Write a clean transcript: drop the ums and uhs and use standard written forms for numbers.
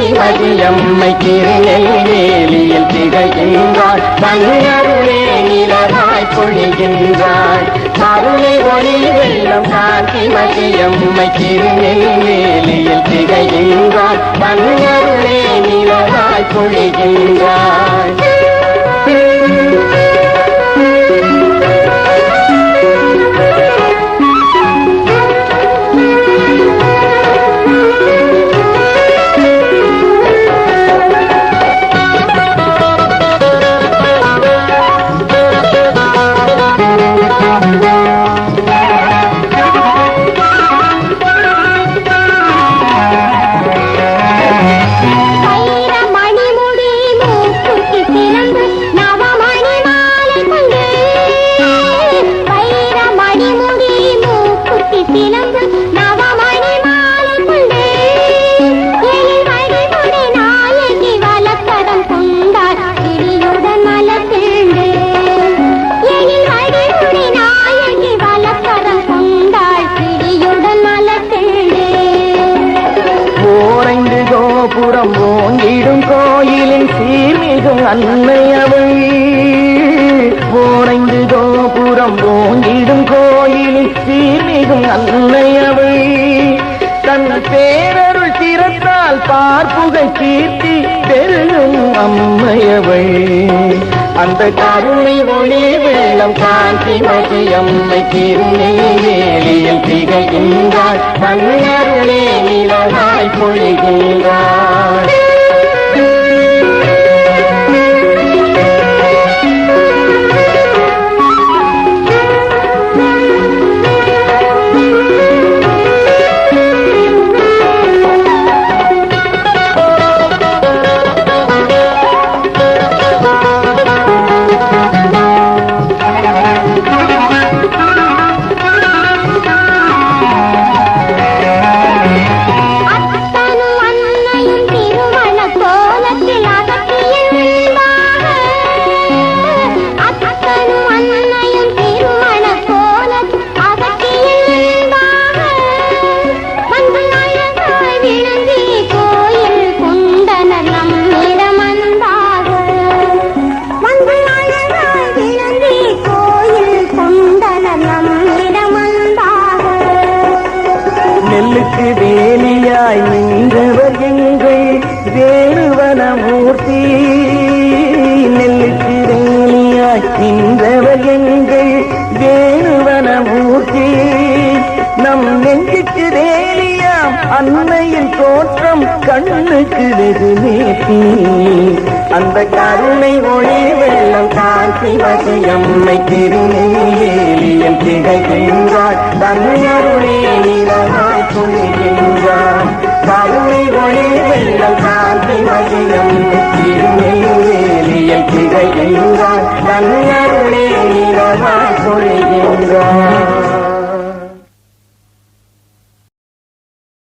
காந்திமதியம்மை திருநெல்வேலியில் திகழ்கின்றாள். தன்னருளே நிலவாய் பொழிகின்றாள். அருளை ஒளி வெள்ளம் காந்திமதியம்மை திருநெல்வேலியில் திகழ்கின்றாள். தன்னருளே நிலவாய் பொழிகின்றாள். புறம் ஓங்கிடும் கோயிலின் சீர்மிகும் அன்னையவள். ஓரைந்து கோபுரம் ஓங்கிடும் கோயிலின் சீர்மிகும் அன்னையவள். தன் பேரருள் திறத்தால் பார்ப்புகை கீர்த்தி பெருகும் அம்மையவள். அந்த கருணை ஒளி வெள்ளம் காந்திமதியம்மை திருநெல்வேலியில் திகழ்கின்றாள். தன்னருளே நிலவாய் பொழிகின்றாள். நெல்லுக்கு வேலியாய் நின்றவர் எங்கள் வேணுவனமூர்த்தி. நெல்லுக்கு வேலியாய் நின்றவர் எங்கள் வேணுவனமூர்த்தி. நம் நெஞ்சுக்கு வேலியாம் அன்னையின் தோற்றம் கண்ணுக்கு வெகு நேர்த்தி. அந்த கருணை ஒளி வெள்ளம் காந்திமதியம்மை திருநெல்வேலியில் திகழ்கின்றாள். தன்னருளே நிலவாய் பொழிகின்றாள். கருணை ஒளி வெள்ளம் காந்திமதியம்மை திருநெல்வேலியில் திகழ்கின்றாள். தன்னருளே நிலவாய் பொழிகின்றாள்.